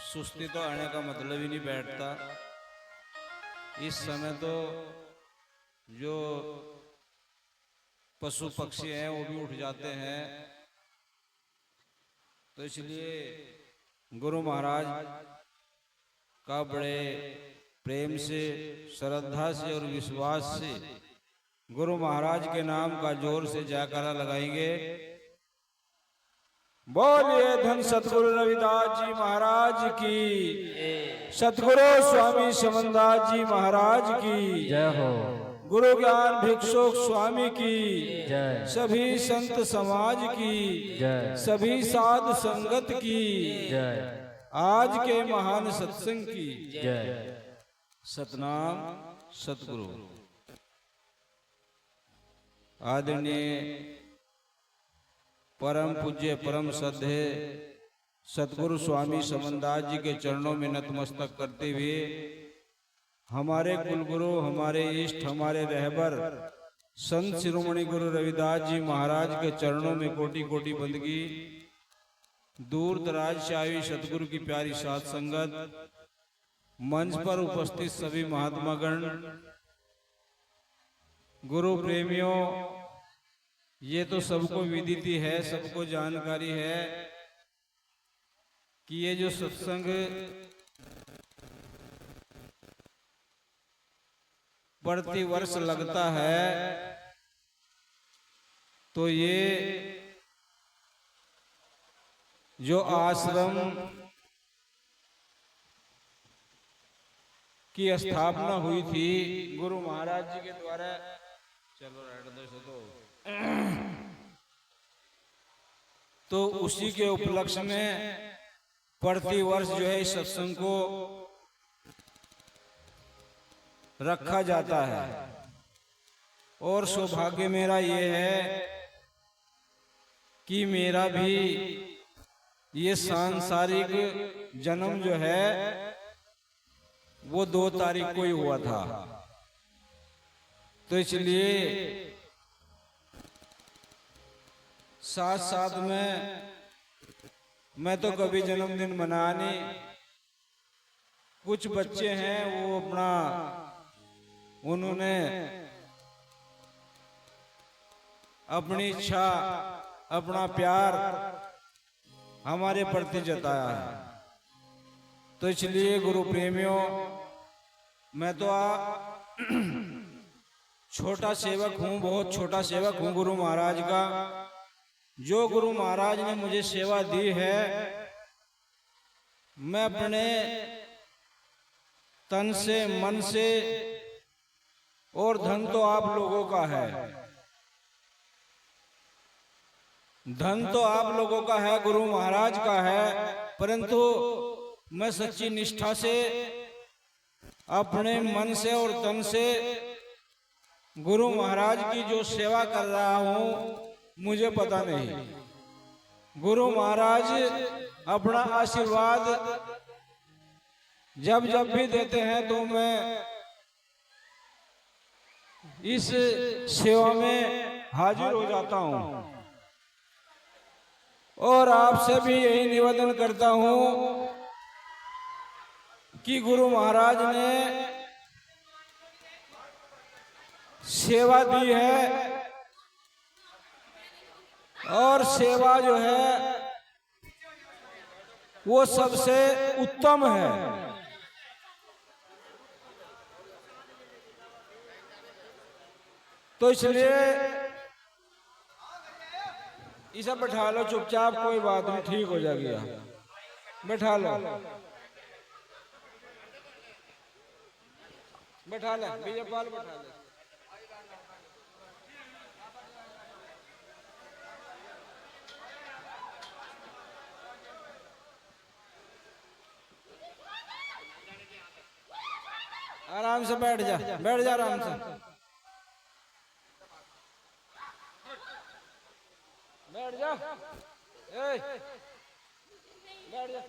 सुस्ती तो आने का मतलब ही नहीं बैठता। इस समय तो जो पशु पक्षी हैं वो भी उठ जाते हैं। तो इसलिए गुरु महाराज का बड़े प्रेम से, श्रद्धा से और विश्वास से गुरु महाराज के नाम का जोर से जयकारा लगाएंगे। बोलिए धन सतगुरु रविदास जी महाराज की, सतगुरु स्वामी समनदास जी महाराज की जय हो। गुरु ज्ञान भिक्षुक स्वामी की जय। सभी संत समाज की जय। सभी साध संगत की जय। आज के महान सत्संग की जय। सतनाम सतगुरु। आदरणीय परम पूज्य परम श्रद्धेय सतगुरु स्वामी समनदास जी के चरणों में नतमस्तक करते हुए हमारे कुलगुरु, हमारे इष्ट, हमारे रहबर संत शिरोमणि गुरु रविदास जी महाराज के चरणों में कोटि कोटि बंदगी। दूर दराज से आई सतगुरु की प्यारी साध संगत, मंच पर उपस्थित सभी महात्मागण, गुरु प्रेमियों, ये तो सबको विदित ही है, सबको जानकारी है कि ये जो सत्संग प्रति वर्ष लगता है तो ये जो आश्रम की स्थापना हुई थी गुरु महाराज जी के द्वारा, चलो तो उसी के उपलक्ष्य में प्रति वर्ष जो है इस सत्संग को रखा जाता है। और सौभाग्य मेरा ये है कि मेरा भी ये सांसारिक जन्म जो है वो 2 तारीख को ही हुआ था। तो इसलिए साथ साथ में मैं तो कभी जन्मदिन मना नहीं। कुछ बच्चे हैं वो अपना उन्होंने अपनी इच्छा, अपना प्यार हमारे प्रति जताया है। तो इसलिए गुरु प्रेमियों, मैं तो छोटा सेवक हूँ, बहुत छोटा सेवक हूँ गुरु महाराज का। जो गुरु महाराज ने मुझे सेवा दी है, मैं अपने तन से, मन से, और धन तो आप लोगों का है, धन तो आप लोगों का है, गुरु महाराज का है, परंतु मैं सच्ची निष्ठा से अपने मन से और तन से गुरु महाराज की जो सेवा कर रहा हूँ, मुझे पता नहीं। गुरु महाराज अपना आशीर्वाद जब जब भी देते हैं तो मैं इस सेवा में हाजिर हो जाता हूँ। और आपसे भी यही निवेदन करता हूँ कि गुरु महाराज ने सेवा दी है और सेवा जो है वो सबसे उत्तम है। तो इसलिए इसे बैठा लो चुपचाप, कोई बात नहीं, ठीक हो जाएगी। बैठा लो, बैठा ले विजयपाल, बैठा ले। आराम से बैठ जा, बैठ जा आराम से, बैठ जा, बैठ जा,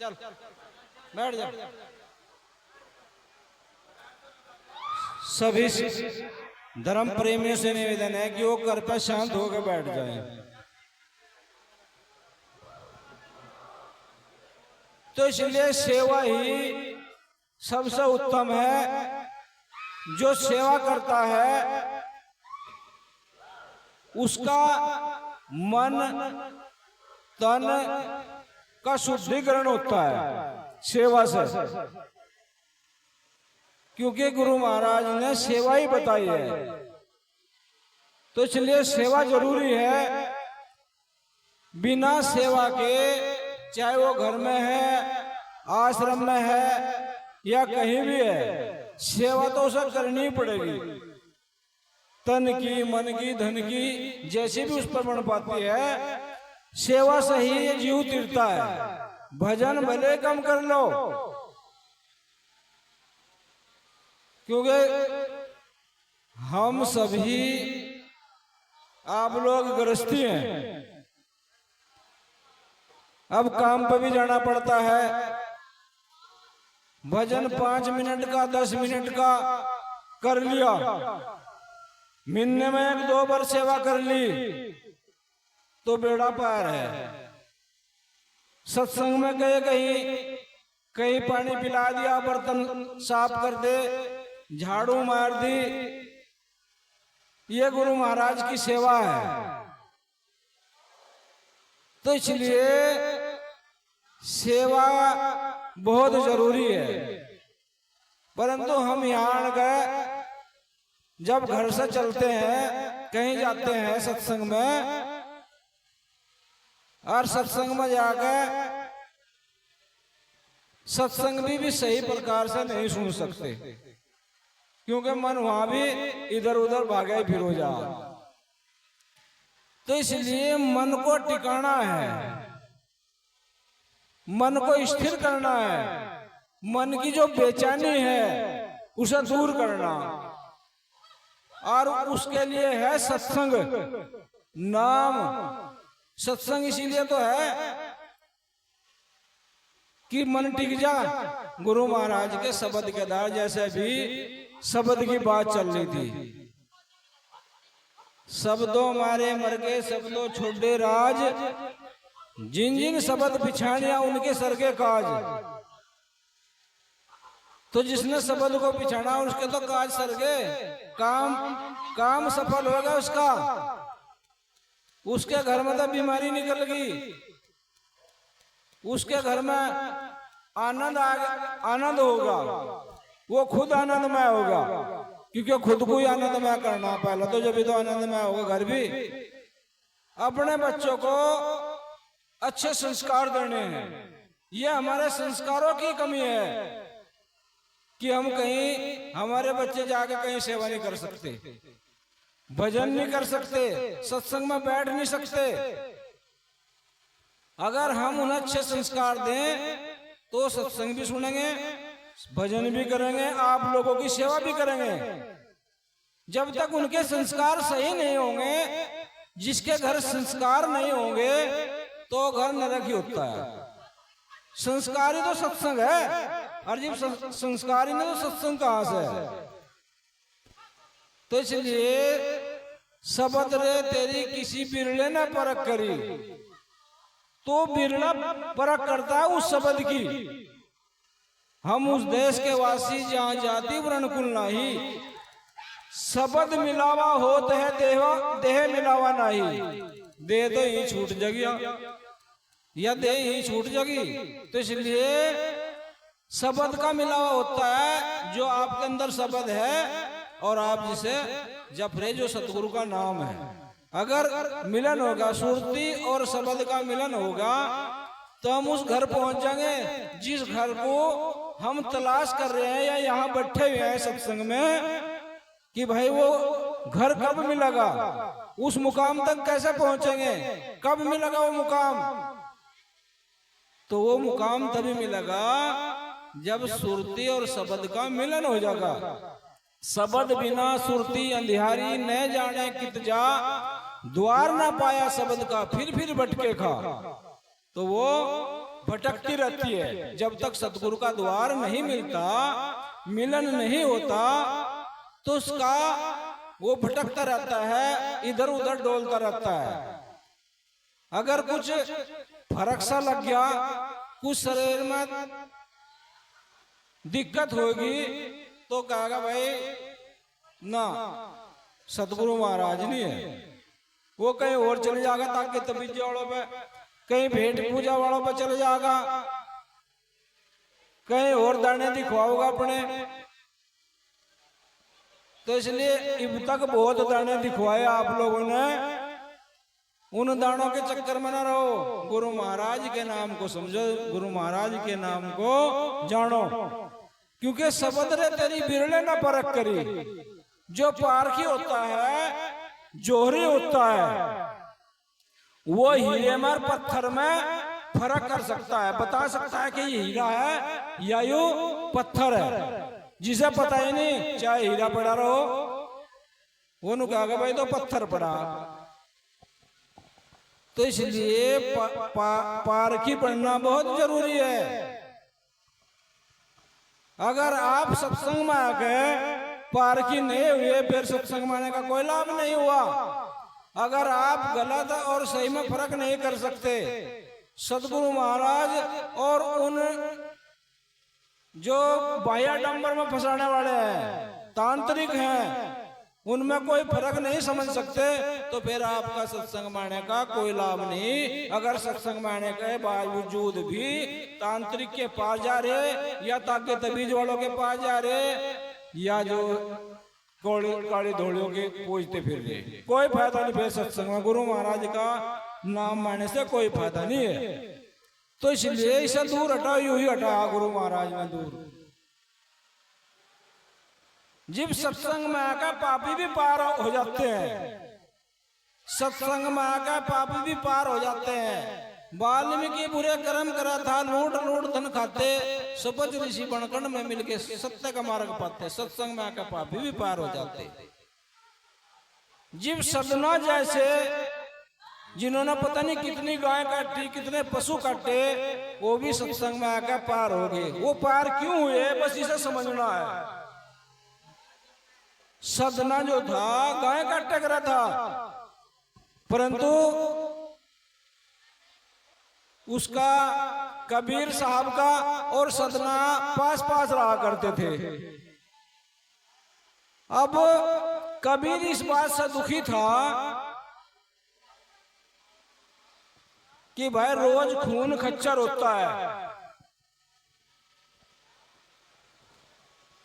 चल बैठ जा। धर्म प्रेमियों से निवेदन है कि वो घर पर शांत होकर बैठ जाए। तो इसलिए सेवा ही सबसे उत्तम है। जो सेवा करता है उसका मन तन का शुद्धिकरण होता है सेवा से, क्योंकि गुरु महाराज ने सेवा ही बताई है। तो इसलिए सेवा जरूरी है। बिना सेवा के, चाहे वो घर में है, आश्रम में है या कहीं भी है, सेवा तो उसे करनी पड़ेगी। तन की, मन की, धन की, जैसी भी उस पर बन पाती है, सेवा से ही ये जीव तिरता है। भजन भले कम कर लो, क्योंकि हम सभी, आप लोग गृहस्थी हैं, अब काम पे भी जाना पड़ता है। भजन 5 मिनट का, 10 मिनट का कर लिया, महीने में 1-2 बार सेवा कर ली तो बेड़ा पार है। सत्संग में गए, कहीं पानी पिला दिया, बर्तन साफ कर दे, झाड़ू मार दी, ये गुरु महाराज की सेवा है। तो इसलिए सेवा बहुत जरूरी है। परंतु हम यहाँ गए, जब घर से चलते हैं, कहीं जाते हैं सत्संग में, और सत्संग में जाकर सत्संग भी सही प्रकार से नहीं सुन सकते, क्योंकि मन वहां भी इधर उधर भागे फिर जा। तो इसलिए मन को टिकाना है, मन को स्थिर करना है, मन की जो बेचैनी है उसे दूर करना, और उसके लिए है सत्संग नाम। सत्संग इसीलिए तो है कि मन टिक जा। गुरु महाराज के शब्द के द्वारा, जैसे भी शब्द की बात चल रही थी, शब्दों मारे मर गए, शब्दों छोड़े राज, जिन जिन शब्द पिछाड़िया उनके सर के काज। तो जिसने शब्द को पिछाड़ा उसके तो काज सर गए, काम सफल होगा उसका। उसके घर में तो बीमारी निकल गई, उसके घर में आनंद होगा, वो खुद आनंदमय होगा, क्योंकि खुद को ही आनंदमय करना पहले, तो जब तो आनंदमय होगा घर भी। अपने बच्चों को अच्छे संस्कार देने हैं। ये हमारे संस्कारों की कमी है कि हम कहीं, हमारे बच्चे जाके कहीं सेवा नहीं कर सकते, भजन नहीं कर सकते, सत्संग में बैठ नहीं सकते। अगर हम उन्हें अच्छे संस्कार दें तो सत्संग भी सुनेंगे, भजन भी करेंगे, आप लोगों की सेवा भी करेंगे। जब तक उनके संस्कार सही नहीं होंगे, जिसके घर संस्कार नहीं होंगे तो घर नरक ही होता है। संस्कारी तो सत्संग है, और जब संस्कारी नहीं तो सत्संग कहां से है। तो इसलिए शब्द रे तेरी किसी बिरले ने परख करी, तो बिरला परख करता है उस शब्द की। हम उस देश के वासी जहां जाति वर्ण कुल नहीं, शब्द मिलावा होत है देह मिलावा नहीं। दे तो ही छूट जगिया या दे ही छूट जगी। तो इसलिए शब्द का मिलावा होता है, जो आपके अंदर शब्द है और आप जिसे जप रहे, जो सतगुरु का नाम है। अगर मिलन होगा, सुरती और शब्द का मिलन होगा, तो हम उस घर पहुंच जाएंगे जिस घर को हम तलाश कर रहे हैं, या यहाँ बैठे हुए हैं सत्संग में, कि भाई वो घर कब मिलेगा, उस मुकाम तक कैसे पहुंचेंगे, कब मिलेगा वो मुकाम। तो वो मुकाम तभी मिलेगा जब सुरती और शब्द का मिलन हो जाएगा। शब्द बिना सुरती अंधियारी न जाने कित जा, द्वार ना पाया शब्द का फिर भटके खा। तो वो भटकती रहती है। जब तक सतगुरु का द्वार नहीं मिलता, मिलन नहीं होता, तो उसका वो भटकता रहता है, इधर उधर डोलता रहता है। अगर कुछ फर्क सा लग गया, कुछ शरीर में दिक्कत होगी, तो कहेगा भाई ना सतगुरु महाराज नहीं है। वो कहीं और चले जाएगा, ताकि तबीज वालों पे, कहीं भेंट पूजा वालों पे चले जाएगा, कहीं और दाने दिखवाओगा अपने। तो इसलिए अब तक बहुत दाने दिखवाए आप लोगों ने, उन दानों के चक्कर में ना रहो। गुरु महाराज के नाम को समझो, गुरु महाराज के नाम को जानो, क्योंकि शब्द रे तेरी बिरले ना परख करी। जो पारखी होता है, जोहरी होता है, वो हीरे में पत्थर में फर्क कर सकता है, बता सकता है कि ये हीरा है या यू पत्थर है। जिसे पता ही नहीं, चाहे हीरा पड़ा रहो, वो नु कहेगा भाई तो पत्थर पड़ा। तो इसलिए पारखी पढ़ना बहुत जरूरी है। अगर आप सत्संग में आके पारखी नहीं हुए, फिर सत्संग में आने का कोई लाभ नहीं हुआ। अगर आप गलत और सही में फर्क नहीं कर सकते, सतगुरु महाराज और उन जो बाह्याडंबर में फंसाने वाले हैं, तांत्रिक हैं, उनमें कोई फर्क नहीं समझ सकते, तो फिर आपका सत्संग माने का कोई लाभ नहीं। अगर सत्संग माने के बावजूद भी तांत्रिक के पास जा रहे, या ताकि तबीज वालों के पास जा रहे, या जो काली धोलियों के पूजते फिर रहे, कोई फायदा नहीं। फिर सत्संग में गुरु महाराज का नाम मानने से कोई फायदा नहीं है। तो इसलिए इसे दूर हटाओ, यूं ही हटाया गुरु महाराज ने दूर। जब सत्संग में आकर पापी भी पार हो जाते हैं, सत्संग में आकर पापी भी पार हो जाते हैं। वाल्मीकि बुरे कर्म करा था, लूट लूट धन खाते, सपज ऋषि बनकंड में मिलके सत्य का मार्ग पाते। सत्संग में आकर पापी भी पार हो जाते। जीव सदना जैसे जिन्होंने पता नहीं कितनी गाय काटी, कितने पशु काटे, वो भी सत्संग में आकर पार हो गए। वो पार क्यों हुए, बस इसे समझना है। सदना जो था गाय काट रहा था, परंतु उसका कबीर साहब का और सदना पास पास रहा करते थे। अब कबीर इस बात से दुखी था कि भाई रोज खून खच्चर होता है।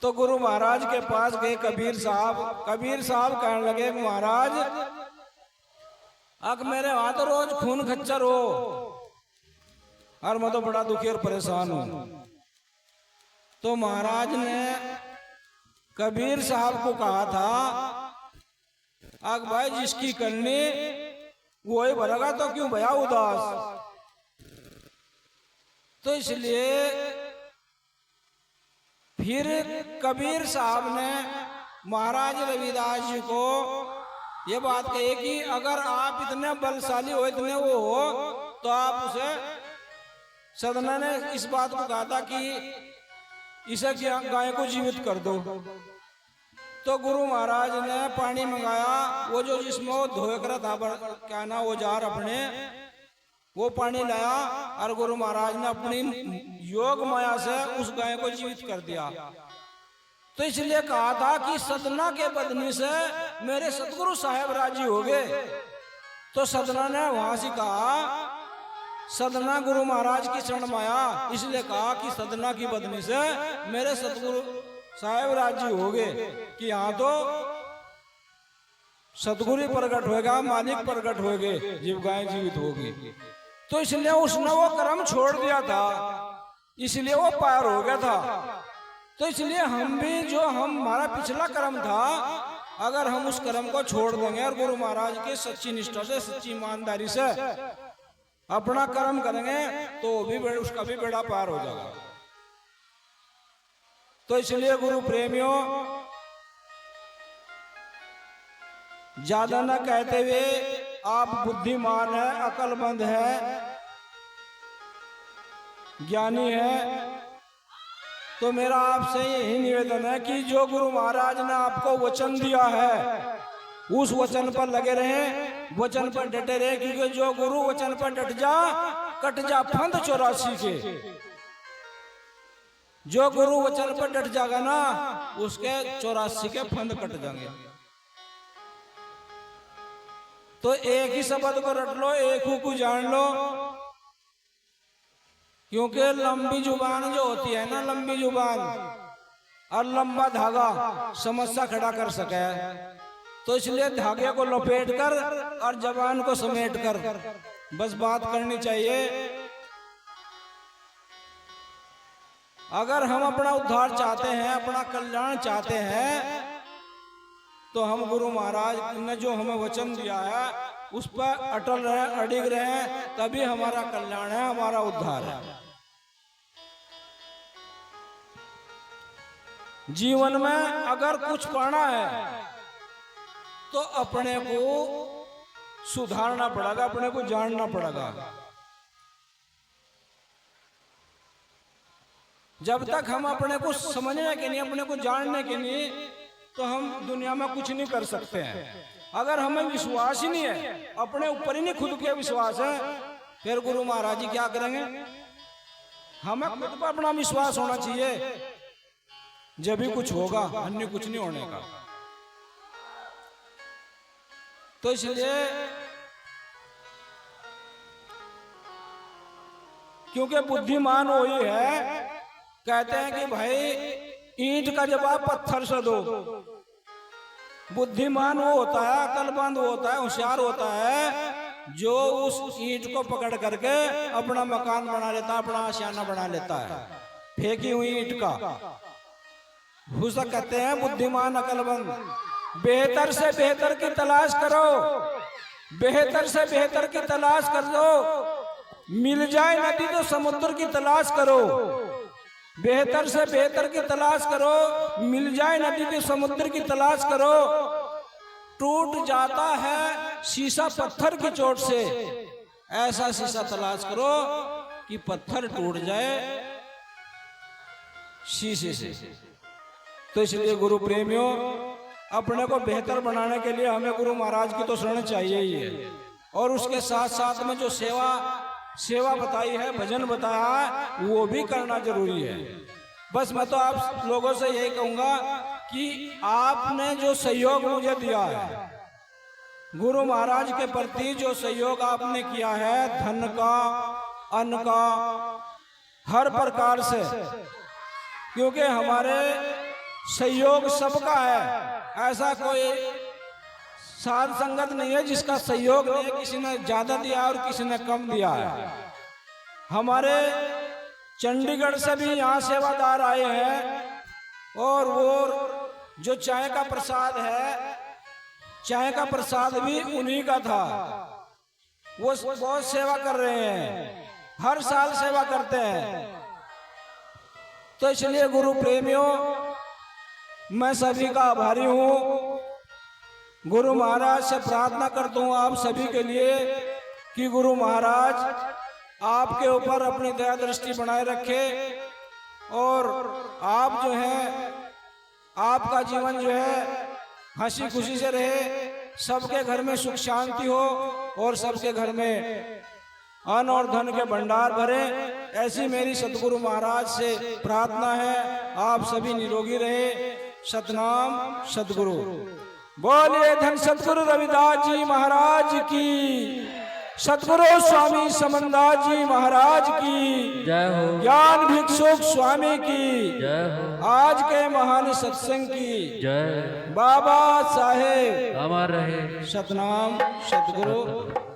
तो गुरु महाराज के पास गए कबीर साहब। कबीर साहब कहने लगे, महाराज अब मेरे वहां तो रोज खून खच्चर हो, और मैं तो बड़ा दुखी और परेशान हूं। तो महाराज ने कबीर साहब को कहा था, आग भाई जिसकी करनी वो ही भरेगा, तो क्यों भया उदास। तो इसलिए फिर कबीर साहब ने महाराज रविदास जी को ये बात कही कि अगर आप इतने बलशाली हो, इतने वो हो, तो आप उसे, सदना ने इस बात को कहा था कि इसे गाय को जीवित कर दो। तो गुरु महाराज ने पानी मंगाया, वो जो जिसमें वो धोए कर था, क्या ना वो जार अपने, वो पानी लाया, और गुरु महाराज ने अपनी योग माया से उस गाय को जीवित कर दिया। तो इसलिए कहा था कि सदना के बदनी से मेरे सतगुरु साहेब राजी हो गए। तो सदना ने वहां से कहा, सदना गुरु महाराज की शरण माया, इसलिए कहा कि सदना की बदनी से मेरे सतगुरु साहेब राजी हो गए कि यहाँ तो सतगुरु प्रकट होगा, मालिक प्रकट हो गए, जीव गाय जीवित होगी। तो इसलिए उसने वो कर्म छोड़ दिया था, इसलिए वो पार हो गया था। तो इसलिए हम भी, जो हमारा पिछला कर्म था, अगर हम उस कर्म को छोड़ देंगे और गुरु महाराज के सच्ची निष्ठा से, सच्ची ईमानदारी से अपना कर्म करेंगे, तो भी उसका भी बेड़ा पार हो जाएगा। तो इसलिए गुरु प्रेमियों, ज्यादा न कहते हुए, आप बुद्धिमान है, अकलमंद है, ज्ञानी है, तो मेरा आपसे यही निवेदन है कि जो गुरु महाराज ने आपको वचन दिया है, उस वचन पर लगे रहें, वचन पर डटे रहे, क्योंकि जो गुरु वचन पर डट जा कट जा फंद 84 के। जो गुरु वचन पर डट जाएगा ना उसके 84 के फंद कट जाएंगे। तो एक ही शब्द को रट लो, एक को जान लो, क्योंकि लंबी जुबान जो होती है ना, लंबी जुबान और लंबा धागा समस्या खड़ा कर सके, तो इसलिए धागे को लपेट कर और जबान को समेट कर बस बात करनी चाहिए। अगर हम अपना उद्धार चाहते हैं, अपना कल्याण चाहते हैं, तो हम गुरु महाराज ने जो हमें वचन दिया है उस पर अटल रहे, अडिग रहे, तभी हमारा कल्याण है, हमारा उद्धार है। जीवन में अगर कुछ पाना है तो अपने को सुधारना पड़ेगा, अपने को जानना पड़ेगा। जब तक हम अपने को समझने के नहीं, अपने को जानने के नहीं, तो हम दुनिया में कुछ नहीं कर सकते हैं। अगर हमें विश्वास ही नहीं है, अपने ऊपर ही नहीं खुद के विश्वास है, फिर गुरु महाराज जी क्या करेंगे? हमें खुद पर अपना विश्वास होना चाहिए, जब भी कुछ होगा, अन्य कुछ नहीं होने का। तो इसलिए क्योंकि बुद्धिमान वही है, कहते हैं कि भाई ईंट का जवाब पत्थर से दो। बुद्धिमान वो होता है, अकलमंद वो होता है, होशियार होता है जो उस ईंट को पकड़ करके अपना मकान बना लेता है, अपना आशियाना बना लेता है, फेंकी हुई ईंट का। उसे कहते हैं बुद्धिमान अकलमंद। बेहतर से बेहतर की तलाश करो, बेहतर से बेहतर की तलाश कर दो। मिल जाए नदी तो समुद्र की तलाश करो, बेहतर से बेहतर की तलाश करो। मिल जाए नदी तो समुद्र की तलाश करो। टूट जाता है शीशा पत्थर की चोट से, ऐसा शीशा तलाश करो कि पत्थर टूट जाए शीशे से। तो इसलिए गुरु प्रेमियों, अपने को बेहतर बनाने के लिए हमें गुरु महाराज की तो शरण चाहिए ही है, और उसके साथ साथ में जो सेवा बताई है, भजन बताया है, वो भी करना जरूरी है। बस मैं तो आप लोगों से यही कहूंगा कि आपने जो सहयोग मुझे दिया है, गुरु महाराज के प्रति जो सहयोग आपने किया है, धन का, अन्न का, हर प्रकार से, क्योंकि हमारे सहयोग सबका है। ऐसा कोई साध संगत नहीं है जिसका सहयोग नहीं, किसी ने ज्यादा दिया और किसी ने कम दिया है। हमारे चंडीगढ़ से भी यहाँ सेवादार आए हैं, और वो जो चाय का प्रसाद है, चाय का प्रसाद भी उन्हीं का था। वो बहुत सेवा कर रहे हैं, हर साल सेवा करते हैं। तो इसलिए गुरु प्रेमियों, मैं सभी का आभारी हूँ। गुरु महाराज से प्रार्थना करता हूँ आप सभी के लिए कि गुरु महाराज आपके ऊपर अपनी दया दृष्टि बनाए रखे, और आप जो है, आपका जीवन जो है हंसी खुशी से रहे, सबके घर में सुख शांति हो, और सबके घर में अन्न और धन के भंडार भरे। ऐसी मेरी सतगुरु महाराज से प्रार्थना है। आप सभी निरोगी रहे। सतनाम सतगुरु। बोलिए धन सतगुरु रविदास जी महाराज की, सतगुरु स्वामी समनदास जी महाराज की जय हो, ज्ञान भिक्षुक स्वामी की जय हो, आज के महान सत्संग की जय। बाबा साहेब अमर रहे। सतनाम सतगुरु।